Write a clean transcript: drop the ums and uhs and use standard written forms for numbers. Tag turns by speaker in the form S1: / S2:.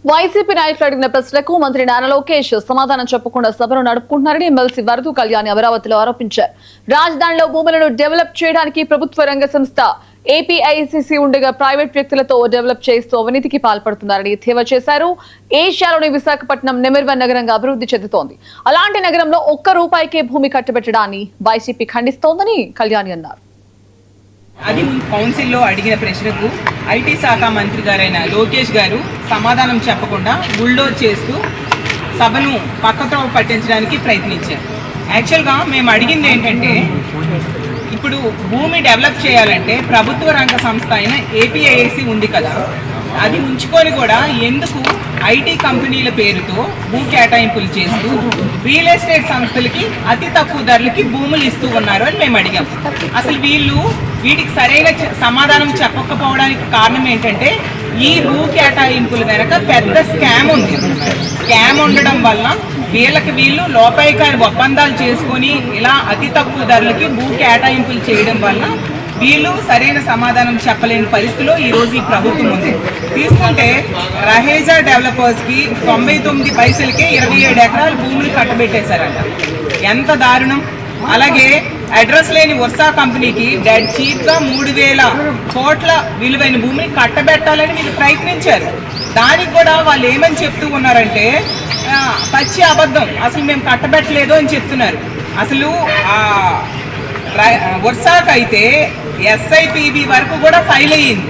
S1: YCP నాయకులు అడిగిన ప్రశ్నలకు మంత్రి నారా లోకేష్ సమాధానం చెప్పకుండా సభను నడుపుకుంటున్నారని ఎమ్మెల్సీ వరదు కళ్యాణి అమరావతిలో ఆరోపించారు. రాజధానిలో భూములను డెవలప్ చేయడానికి ప్రభుత్వ రంగ సంస్థ ఏపీఐసిసి ఉండగా ప్రైవేట్ వ్యక్తులతో డెవలప్ చేస్తూ అవినీతికి పాల్పడుతున్నారని ఎద్దేవా చేశారు. ఏషియాలోని విశాఖపట్నం నెంబర్ 1 నగరంగా అభివృద్ధి చెందుతోంది. అలాంటి నగరంలో ₹1 భూమి కట్టబెట్టడాన్ని వైసీపీ ఖండిస్తోందని కళ్యాణి అన్నారు.
S2: అది కౌన్సిల్లో అడిగిన ప్రశ్నకు ఐటీ శాఖ మంత్రి గారైన లోకేష్ గారు సమాధానం చెప్పకుండా బుల్డోజ్ చేస్తూ సభను పక్కతో పట్టించడానికి ప్రయత్నించారు. యాక్చువల్గా మేము అడిగింది ఏంటంటే, ఇప్పుడు భూమి డెవలప్ చేయాలంటే ప్రభుత్వ రంగ సంస్థ అయిన ఏపీఐసి ఉంది కదా, అది ఉంచుకొని కూడా ఎందుకు ఐటీ కంపెనీల పేరుతో భూ కేటాయింపులు చేస్తూ రియల్ ఎస్టేట్ సంస్థలకి అతి తక్కువ ధరలకి భూములు ఇస్తూ ఉన్నారు అని మేము అడిగాం. అసలు వీటికి సరైన సమాధానం చెప్పకపోవడానికి కారణం ఏంటంటే, ఈ భూ కేటాయింపుల వెనక పెద్ద స్కామ్ ఉంది. స్కామ్ ఉండడం వల్ల వీళ్ళు లోపాయికారి ఒప్పందాలు చేసుకొని ఇలా అతి తక్కువ ధరలకి భూ కేటాయింపులు చేయడం వల్ల వీళ్ళు సరైన సమాధానం చెప్పలేని పరిస్థితిలో ఈరోజు ఈ ప్రభుత్వం ఉంది. తీసుకుంటే రహేజా డెవలపర్స్కి 99 పైసలకే 27 ఎకరాల భూములు కట్టబెట్టేశారంట. ఎంత దారుణం! అలాగే అడ్రస్ లేని వర్షా కంపెనీకి డెడ్ చీప్గా 3,000 కోట్ల విలువైన భూమిని కట్టబెట్టాలని వీళ్ళు ప్రయత్నించారు. దానికి కూడా వాళ్ళు ఏమని చెప్తూ ఉన్నారంటే, పచ్చి అబద్ధం, అసలు మేము కట్టబెట్టలేదు అని చెప్తున్నారు. అసలు వర్షాకైతే SIPB వరకు కూడా ఫైల్ అయ్యింది.